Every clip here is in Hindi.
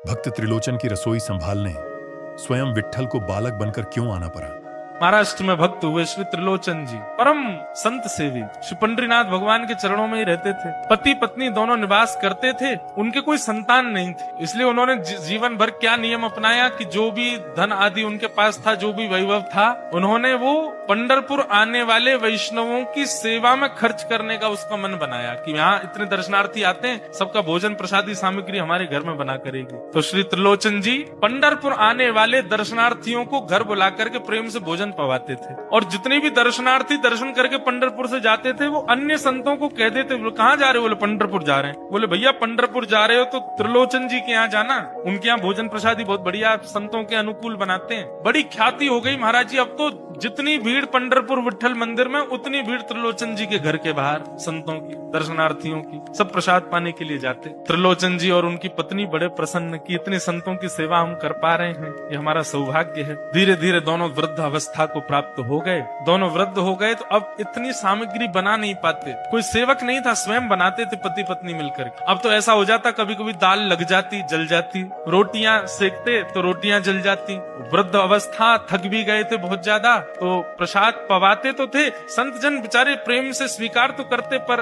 भक्त त्रिलोचन की रसोई संभालने स्वयं विट्ठल को बालक बनकर क्यों आना पड़ा? महाराष्ट्र में भक्त हुए श्री त्रिलोचन जी परम संत सेवी श्री पंडरीनाथ भगवान के चरणों में ही रहते थे। पति पत्नी दोनों निवास करते थे, उनके कोई संतान नहीं थी, इसलिए उन्होंने जीवन भर क्या नियम अपनाया कि जो भी धन आदि उनके पास था, जो भी वैभव था, उन्होंने वो पंढरपुर आने वाले वैष्णवों की सेवा में खर्च करने का उसका मन बनाया कि यहाँ इतने दर्शनार्थी आते हैं, सबका भोजन प्रसादी सामग्री हमारे घर में बना करेगी। तो श्री त्रिलोचन जी पंढरपुर आने वाले दर्शनार्थियों को घर बुला करके प्रेम से भोजन पवाते थे, और जितने भी दर्शनार्थी दर्शन करके पंढरपुर से जाते थे वो अन्य संतों को कह देते, बोले कहाँ जा रहे हो? बोले पंढरपुर जा रहे हैं। बोले भैया पंढरपुर जा रहे हो तो त्रिलोचन जी के यहाँ जाना, उनके यहाँ भोजन प्रसादी बहुत बढ़िया संतों के अनुकूल बनाते हैं। बड़ी ख्याति हो गई महाराज जी, अब तो जितनी भीड़ पंढरपुर विट्ठल मंदिर में उतनी भीड़ त्रिलोचन जी के घर के बाहर संतों की, दर्शनार्थियों की, सब प्रसाद पाने के लिए जाते। त्रिलोचन जी और उनकी पत्नी बड़े प्रसन्न कि इतनी संतों की सेवा हम कर पा रहे हैं, ये हमारा सौभाग्य है। धीरे धीरे दोनों वृद्ध अवस्था को प्राप्त हो गए, दोनों वृद्ध हो गए तो अब इतनी सामग्री बना नहीं पाते, कोई सेवक नहीं था, स्वयं बनाते थे पति पत्नी मिलकर। अब तो ऐसा हो जाता कभी कभी दाल लग जाती, जल जाती, रोटियां सेकते तो रोटियां जल जाती। वृद्ध अवस्था, थक भी गए थे बहुत ज्यादा, तो प्रसाद पवाते तो थे, संत जन बेचारे प्रेम से स्वीकार तो करते, पर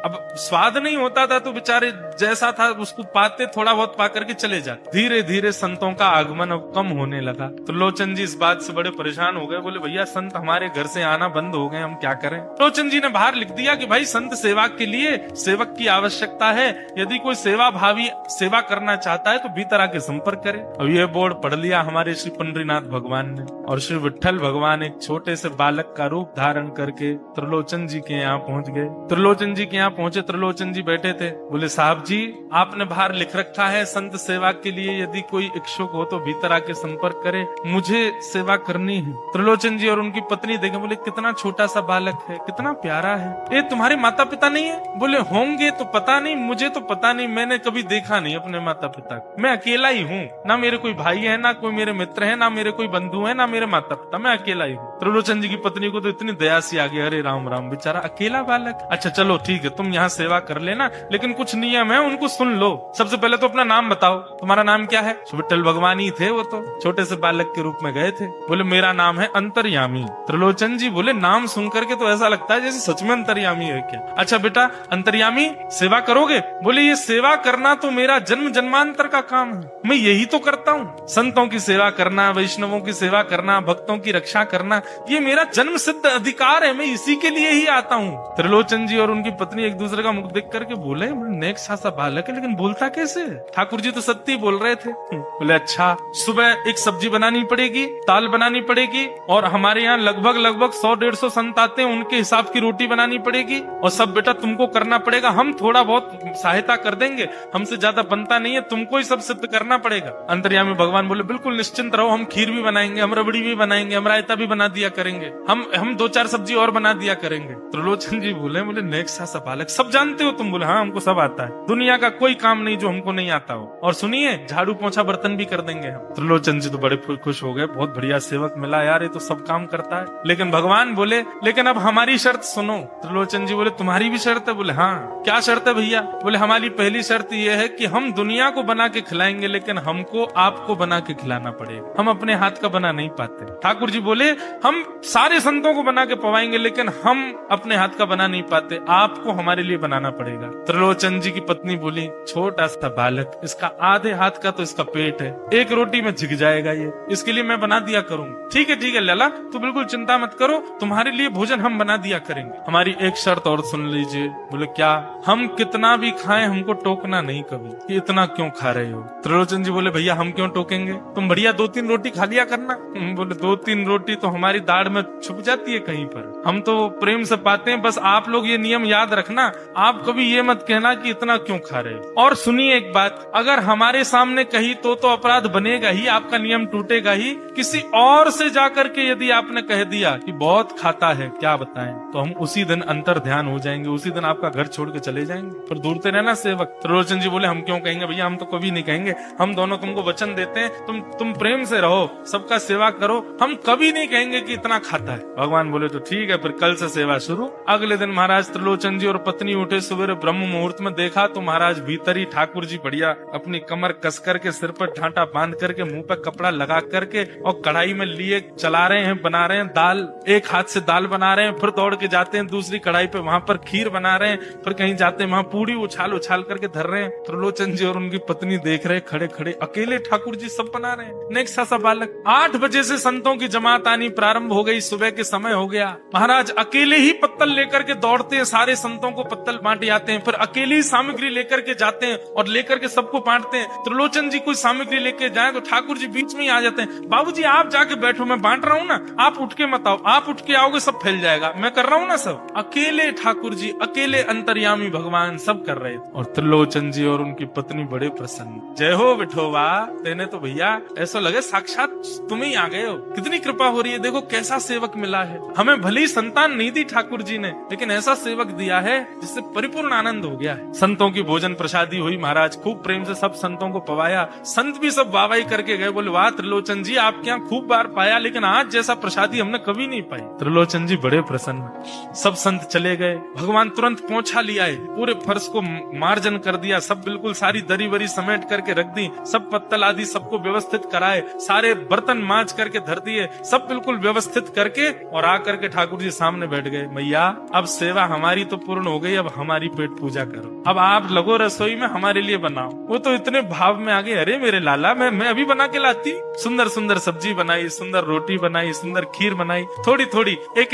अब स्वाद नहीं होता था तो बेचारे जैसा था उसको पाते, थोड़ा बहुत पा करके चले जाते। धीरे धीरे संतों का आगमन अब कम होने लगा। त्रिलोचन जी इस बात से बड़े परेशान हो गए, बोले भैया संत हमारे घर से आना बंद हो गए, हम क्या करें? त्रिलोचन जी ने बाहर लिख दिया कि भाई संत सेवा के लिए सेवक की आवश्यकता है, यदि कोई सेवा भावी सेवा करना चाहता है तो भीतर आके संपर्क करे। अब ये बोर्ड पढ़ लिया हमारे श्री पंडरीनाथ भगवान ने, और श्री विट्ठल भगवान एक छोटे से बालक का रूप धारण करके त्रिलोचन जी के यहाँ पहुँच गए। त्रिलोचन जी के यहाँ पहुँचे, त्रिलोचन जी बैठे थे। बोले साहब जी आपने बाहर लिख रखा है संत सेवा के लिए यदि कोई इच्छुक हो तो भीतर आके संपर्क करे, मुझे सेवा करनी है। त्रिलोचन जी और उनकी पत्नी देखे, बोले कितना छोटा सा बालक है, कितना प्यारा है, ये तुम्हारे माता पिता नहीं है? बोले होंगे तो पता नहीं, मुझे तो पता नहीं, मैंने कभी देखा नहीं अपने माता पिता को, मैं अकेला ही हूँ, ना मेरे कोई भाई है, ना कोई मेरे मित्र है, ना मेरे कोई बंधु है, ना मेरे माता पिता, मैं अकेला ही हूँ। त्रिलोचन जी की पत्नी को तो इतनी दया सी आ गई, अरे राम राम बेचारा अकेला बालक, अच्छा चलो ठीक है तुम यहाँ सेवा कर लेना, लेकिन कुछ नियम है उनको सुन लो। सबसे पहले तो अपना नाम बताओ, तुम्हारा नाम क्या है? विट्ठल भगवान ही थे, वो तो छोटे से बालक के रूप में गए थे। बोले मेरा नाम है अंतर्यामी। त्रिलोचन जी बोले नाम सुन करके तो ऐसा लगता है जैसे सच में अंतर्यामी है क्या? अच्छा बेटा अंतर्यामी सेवा करोगे? बोले ये सेवा करना तो मेरा जन्म जन्मांतर का काम है, मैं यही तो करता हूँ, संतों की सेवा करना, वैष्णवों की सेवा करना, भक्तों की रक्षा करना, ये मेरा जन्म सिद्ध अधिकार है, मैं इसी के लिए ही आता हूँ। त्रिलोचन जी और उनकी पत्नी एक दूसरे का मुख देख करके बोले नेक सा बालक है लेकिन बोलता कैसे? ठाकुर जी तो सत्य बोल रहे थे। बोले अच्छा सुबह एक सब्जी बनानी पड़ेगी, दाल बनानी पड़ेगी, और हमारे यहाँ लगभग 100-150 संत आते हैं, उनके हिसाब की रोटी बनानी पड़ेगी, और सब बेटा तुमको करना पड़ेगा, हम थोड़ा बहुत सहायता कर देंगे, हमसे ज्यादा बनता नहीं है, तुमको ही सब सिद्ध करना पड़ेगा। अंतर्यामी भगवान बोले बिल्कुल निश्चिंत रहो, हम खीर भी बनाएंगे, हम रबड़ी भी बनाएंगे, हम रायता भी बना दिया करेंगे, हम 2-4 सब्जी और बना दिया करेंगे। त्रिलोचन जी बोले नेक सा बालक, सब जानते हो तुम? बोले हाँ हमको सब आता है, दुनिया का कोई काम नहीं जो हमको नहीं आता हो, और सुनिए झाड़ू पोछा बर्तन भी कर देंगे हम। त्रिलोचन जी तो बड़े खुश हो गए, बहुत बढ़िया सेवक मिला यार, ये तो सब काम करता है। लेकिन भगवान बोले लेकिन अब हमारी शर्त सुनो। त्रिलोचन जी बोले तुम्हारी भी शर्त है? बोले हाँ। क्या शर्त है भैया? बोले हमारी पहली शर्त ये है कि हम दुनिया को बना के खिलाएंगे, लेकिन हमको आपको बना के खिलाना पड़ेगा, हम अपने हाथ का बना नहीं पाते। ठाकुर जी बोले हम सारे संतों को बना के पवाएंगे, लेकिन हम अपने हाथ का बना नहीं पाते, आपको हमारे लिए बनाना पड़ेगा। त्रिलोचन जी की पत्नी बोली छोटा सा बालक, इसका आधे हाथ का तो इसका पेट है, एक रोटी में झिक जाएगा ये, इसके लिए मैं बना दिया करूंगी। ठीक है लला तो बिल्कुल चिंता मत करो, तुम्हारे लिए भोजन हम बना दिया करेंगे। हमारी एक शर्त और सुन लीजिए। बोले क्या? हम कितना भी खाएं हमको टोकना नहीं कभी, इतना क्यों खा रहे हो? त्रिलोचन जी बोले भैया हम क्यों टोकेंगे, तुम बढ़िया 2-3 रोटी खा लिया करना। बोले 2-3 रोटी तो हमारी दाढ़ में छुप जाती है कहीं पर, हम तो प्रेम से पाते हैं, बस आप लोग ये नियम याद रखना, आप कभी ये मत कहना कि इतना क्यों खा रहे हो। और सुनिए एक बात, अगर हमारे सामने कही तो अपराध बनेगा ही, आपका नियम टूटेगा ही, किसी और से जाकर करके यदि आपने कह दिया कि बहुत खाता है, क्या बताएं, तो हम उसी दिन अंतर ध्यान हो जाएंगे, उसी दिन आपका घर छोड़ के चले जाएंगे। पर दूरते रहना सेवक। त्रिलोचन जी बोले हम क्यों कहेंगे भैया, हम तो कभी नहीं कहेंगे, हम दोनों तुमको वचन देते हैं, तुम प्रेम से रहो, सबका सेवा करो, हम कभी नहीं कहेंगे कि इतना खाता है। भगवान बोले तो ठीक है, फिर कल से सेवा शुरू। अगले दिन महाराज त्रिलोचन जी और पत्नी उठे सवेरे ब्रह्म मुहूर्त में, देखा तो महाराज भीतर ही ठाकुर जी बढ़िया अपनी कमर कस करके, सिर पर ढांटा बांध करके, मुंह पे कपड़ा लगा करके और कढ़ाई में लिए चला रहे हैं, बना रहे हैं दाल, एक हाथ से दाल बना रहे हैं, फिर दौड़ के जाते हैं दूसरी कढ़ाई पे, वहां पर खीर बना रहे हैं, फिर कहीं जाते हैं वहां पूड़ी उछाल उछाल करके धर रहे हैं। त्रिलोचन जी और उनकी पत्नी देख रहे खड़े खड़े, अकेले ठाकुर जी सब बना रहे हैं। नेक्स्ट सा बालक 8 बजे से संतों की जमात आनी प्रारंभ हो गई, सुबह के समय हो गया। महाराज अकेले ही पत्तल लेकर के दौड़ते हैं, सारे संतों को पत्तल बांटे जाते हैं, फिर अकेले ही सामग्री लेकर के जाते हैं और लेकर के सबको बांटते हैं। त्रिलोचन जी कोई सामग्री लेके जाए तो ठाकुर जी बीच में ही आ जाते हैं, बाबूजी आप जाके बैठो, मैं बांट रहा हूँ ना, आप उठ के मत आओ, आप उठ के आओगे सब फैल जाएगा, मैं कर रहा हूँ ना सब। अकेले ठाकुर जी, अकेले अंतर्यामी भगवान सब कर रहे थे। और त्रिलोचन जी और उनकी पत्नी बड़े प्रसन्न, जय हो विठोबा, तेने तो भैया ऐसा लगे साक्षात तुम ही आ गए हो, कितनी कृपा हो रही है, देखो कैसा सेवक मिला है, हमें भली संतान नहीं दी ठाकुर जी ने, लेकिन ऐसा सेवक दिया है जिससे परिपूर्ण आनंद हो गया है। संतों की भोजन प्रसादी हुई, महाराज खूब प्रेम से सब संतों को पवाया, संत भी सब वाहवाही करके गए, बोले वाह त्रिलोचन जी आपके यहाँ खूब बार पाया, लेकिन आज जैसा प्रसादी हमने कभी नहीं पाई। त्रिलोचन जी बड़े प्रसन्न। सब संत चले गए, भगवान तुरंत पोंछा लिया है, पूरे फर्श को मार्जन कर दिया, सब बिल्कुल सारी दरी वरी समेट करके रख दी, सब पत्तल आदि सबको व्यवस्थित कराए, सारे बर्तन मांज करके धर दिए, सब बिल्कुल व्यवस्थित करके और आकर के ठाकुर जी सामने बैठ गए। मैया अब सेवा हमारी तो पूर्ण हो गई, अब हमारी पेट पूजा करो, अब आप लगो रसोई में, हमारे लिए बनाओ। वो तो इतने भाव में आ गए, अरे मेरे लाला मैं अभी बना के लाती। सुंदर सुंदर सब्जी बनाई, सुंदर रोटी बनाई, सुंदर खीर बनाई, थोड़ी थोड़ी एक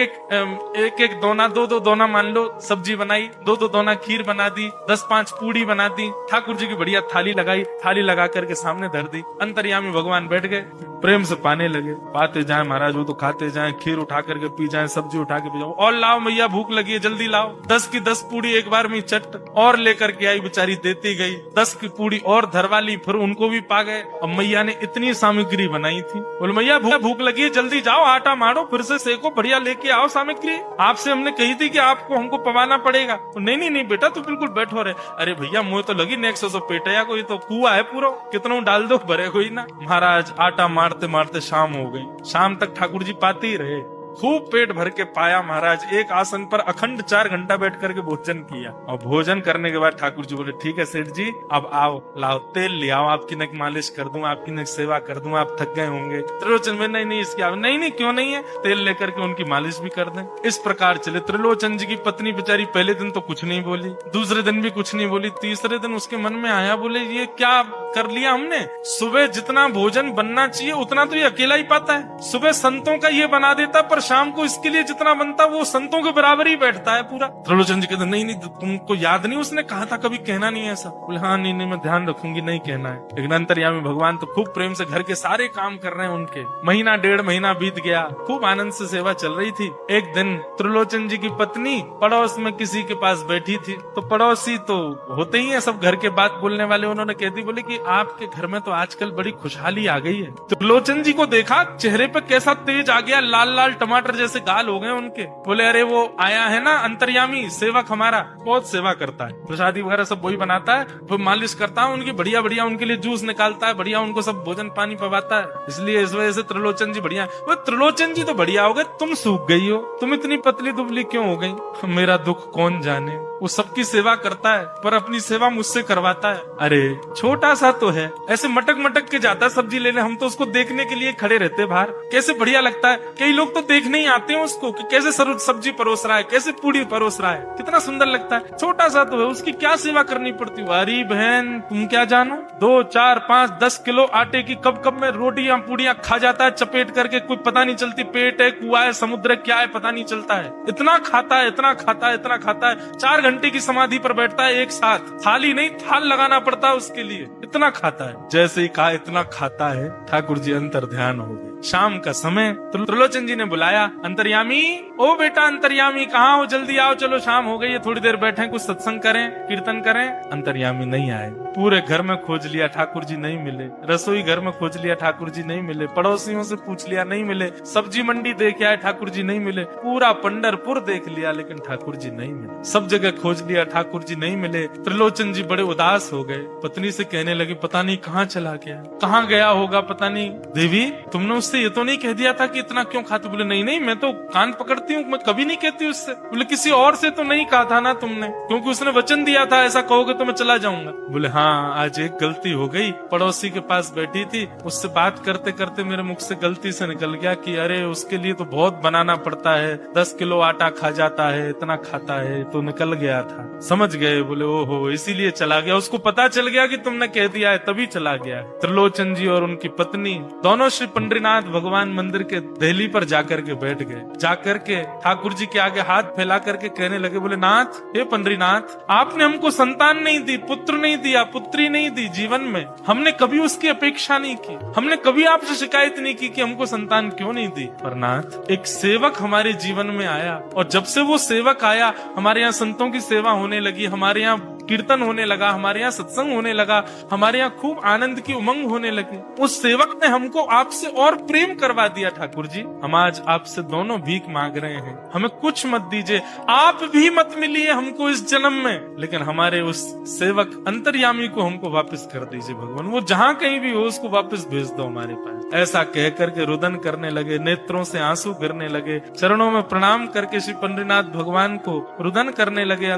एक दोना, दो दोना मान लो सब्जी बनाई, दो दोना खीर बना दी, 10-5 पूड़ी बना दी, ठाकुर जी की बढ़िया थाली लगाई, थाली लगा करके सामने धर दी। अंतर्यामी भगवान बैठ गए, प्रेम से पाने लगे, पाते जाए महाराज, वो तो खाते जाए, खीर उठा करके पी जाए, सब्जी उठा के पी जाओ, और लाओ मैया भूख लगी है जल्दी लाओ, 10 की 10 पूड़ी एक बार में चट और लेकर के आई, बेचारी देती गई, 10 की पूड़ी और धरवा ली, फिर उनको भी पा गए। और मैया ने इतनी सामग्री बनाई थी, बोले मैया भूख लगी है जल्दी जाओ, आटा मारो, फिर से सेको, बढ़िया लेके आओ सामग्री, आपसे हमने कही थी कि आपको हमको पवाना पड़ेगा। नहीं बेटा तू बिल्कुल बैठो रहे। अरे भैया मुझे तो लगी नेक्स्ट सो पेटया, कोई तो कुआ है पूरा, कितना डाल दो भरे कोई ना। महाराज आटा मारते मारते शाम हो गई, शाम तक ठाकुर जी पाते ही रहे, खूब पेट भर के पाया। महाराज एक आसन पर अखंड 4 घंटा बैठ करके भोजन किया, और भोजन करने के बाद ठाकुर जी बोले ठीक है सेठ जी अब आओ, लाओ तेल ले आओ, आपकी नक मालिश कर दूं, आपकी नक सेवा कर दूं, आप थक गए होंगे। त्रिलोचन में नहीं इसकी नहीं क्यों नहीं है, तेल लेकर के उनकी मालिश भी कर दें। इस प्रकार चले। त्रिलोचन जी की पत्नी बेचारी पहले दिन तो कुछ नहीं बोली, दूसरे दिन भी कुछ नहीं बोली, तीसरे दिन उसके मन में आया, बोले ये क्या कर लिया हमने, सुबह जितना भोजन बनना चाहिए उतना तो ये अकेला ही पाता है, सुबह संतों का ये बना देता, पर शाम को इसके लिए जितना बनता वो संतों के बराबर ही बैठता है पूरा। त्रिलोचन जी कहते नहीं तुमको याद नहीं, उसने कहा था कभी कहना नहीं ऐसा। बोले हाँ नहीं मैं ध्यान रखूंगी, नहीं कहना है। लेकिन अंतर्यामी भगवान तो खूब प्रेम से घर के सारे काम कर रहे हैं उनके। महीना 1.5 महीना बीत गया, खूब आनंद से सेवा चल रही थी। एक दिन त्रिलोचन जी की पत्नी पड़ोस में किसी के पास बैठी थी, तो पड़ोसी तो होते ही है सब घर के बात बोलने वाले, उन्होंने कहती बोले कि आपके घर में तो आजकल बड़ी खुशहाली आ गई है। त्रिलोचन जी को देखा, चेहरे पे कैसा तेज आ गया, लाल लाल टमाटर जैसे गाल हो गए उनके। बोले अरे वो आया है ना अंतर्यामी सेवक हमारा, बहुत सेवा करता है, प्रसादी वगैरह सब वही बनाता है, फिर मालिश करता है उनकी, बढ़िया बढ़िया उनके लिए जूस निकालता है, बढ़िया उनको सब भोजन पानी पवाता है, इसलिए इस वजह से त्रिलोचन जी बढ़िया। वो त्रिलोचन जी तो बढ़िया हो गए, तुम सूख गई हो, तुम इतनी पतली दुबली क्यों हो गई, मेरा दुख कौन जाने। वो सबकी सेवा करता है पर अपनी सेवा मुझसे करवाता है। अरे छोटा सा तो है, ऐसे मटक मटक के जाता है सब्जी लेने, हम तो उसको देखने के लिए खड़े रहते बाहर, कैसे बढ़िया लगता है। कई लोग तो देखने ही आते हैं उसको कि कैसे सब्जी परोस रहा है, कैसे पूड़ी परोस रहा है, कितना सुंदर लगता है। छोटा सा तो है, उसकी क्या सेवा करनी पड़ती है। अरे बहन तुम क्या जानो, 2, 4, 5, 10 किलो आटे की कब कब में रोटियां पूड़ियां खा जाता है चपेट करके, कोई पता नहीं चलती, पेट है कुआ है समुद्र है क्या है पता नहीं चलता है, इतना खाता है इतना खाता है इतना खाता है। 4 घंटे की समाधि पर बैठता है एक साथ, थाली नहीं थाल लगाना पड़ता है उसके लिए, इतना खाता है। जैसे ही कहा इतना खाता है, ठाकुर जी अंतर ध्यान हो गए। शाम का समय त्रिलोचन जी ने बुलाया, अंतर्यामी, ओ बेटा अंतर्यामी, कहाँ हो, जल्दी आओ, चलो शाम हो गई है, थोड़ी देर बैठे कुछ सत्संग करें, कीर्तन करें। अंतर्यामी नहीं आए। पूरे घर में खोज लिया, ठाकुर जी नहीं मिले। रसोई घर में खोज लिया, ठाकुर जी नहीं मिले। पड़ोसियों से पूछ लिया, नहीं मिले। सब्जी मंडी देख आए, ठाकुर जी नहीं मिले। पूरा पंढरपुर देख लिया, लेकिन ठाकुर जी नहीं मिले। सब जगह खोज लिया, ठाकुर जी नहीं मिले। त्रिलोचन जी बड़े उदास हो गए। पत्नी से कहने लगे, पता नहीं कहाँ चला गया, कहाँ गया होगा, पता नहीं। देवी, तुमने उससे ये तो नहीं कह दिया था कि इतना क्यों खाते? बोले नहीं नहीं, मैं तो कान पकड़ती हूँ, मैं कभी नहीं कहती उससे। बोले किसी और से तो नहीं कहा था ना तुमने, क्योंकि उसने वचन दिया था ऐसा कहोगे तो मैं चला जाऊंगा। बोले हाँ, आज एक गलती हो गई। पड़ोसी के पास बैठी थी, उससे बात करते करते मेरे मुख से गलती से निकल गया कि अरे उसके लिए तो बहुत बनाना पड़ता है, 10 किलो आटा खा जाता है, इतना खाता है, तो निकल गया था। समझ गए? बोले ओहो, इसीलिए चला गया। उसको पता चल गया कि तुमने कह दिया है, तभी चला गया। त्रिलोचन जी और उनकी पत्नी दोनों श्री पंडरीनाथ भगवान मंदिर के देहली पर जाकर के बैठ गए। जाकर के ठाकुर जी के आगे हाथ फैला करके कहने लगे, बोले नाथ, हे पंडरीनाथ, आपने हमको संतान नहीं दी, पुत्र नहीं दिया, पुत्री नहीं दी जीवन में। हमने कभी उसकी अपेक्षा नहीं की, हमने कभी आपसे शिकायत नहीं की कि हमको संतान क्यों नहीं दी। पर नाथ, एक सेवक हमारे जीवन में आया, और जब से वो सेवक आया, हमारे यहाँ संतों की सेवा होने लगी, हमारे यहाँ कीर्तन होने लगा, हमारे यहाँ सत्संग होने लगा, हमारे यहाँ खूब आनंद की उमंग होने लगी। उस सेवक ने हमको आपसे और प्रेम करवा दिया। ठाकुर जी, हम आज आपसे दोनों भीख मांग रहे हैं, हमें कुछ मत दीजिए, आप भी मत मिलिए हमको इस जन्म में, लेकिन हमारे उस सेवक अंतर्यामी को हमको वापस कर दीजिए भगवान। वो जहाँ कहीं भी हो, उसको वापस भेज दो हमारे पास। ऐसा कह करके रुदन करने लगे, नेत्रों से आंसू गिरने लगे, चरणों में प्रणाम करके श्री पंडरीनाथ भगवान को रुदन करने लगे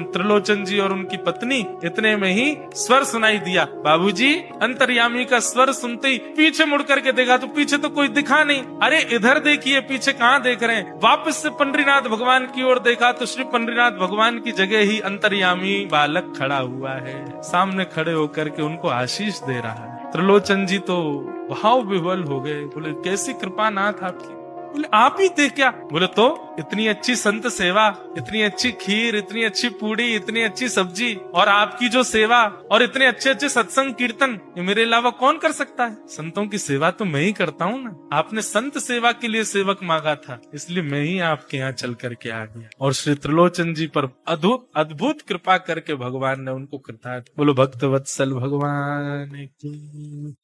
त्रिलोचन जी और उनकी पत्नी। इतने में ही स्वर सुनाई दिया। बाबूजी, अंतर्यामी का स्वर सुनते ही पीछे मुड़ करके देखा तो पीछे तो कोई दिखा नहीं। अरे इधर देखिए, पीछे कहाँ देख रहे हैं? वापस से पंडरीनाथ भगवान की ओर देखा तो श्री पंडरीनाथ भगवान की जगह ही अंतर्यामी बालक खड़ा हुआ है, सामने खड़े होकर के उनको आशीष दे रहा है। त्रिलोचन जी तो भाव विह्वल हो गए। बोले कैसी कृपा नाथ आपकी। बोले आप ही थे क्या? बोले तो इतनी अच्छी संत सेवा, इतनी अच्छी खीर, इतनी अच्छी पूड़ी, इतनी अच्छी सब्जी, और आपकी जो सेवा, और इतने अच्छे अच्छे सत्संग कीर्तन, ये मेरे अलावा कौन कर सकता है? संतों की सेवा तो मैं ही करता हूँ ना। आपने संत सेवा के लिए सेवक मांगा था, इसलिए मैं ही आपके यहाँ चल करके आ गया। और श्री त्रिलोचन जी पर अद्भुत कृपा करके भगवान ने उनको कृतार्थ। बोलो भक्त वत्सल भगवान की।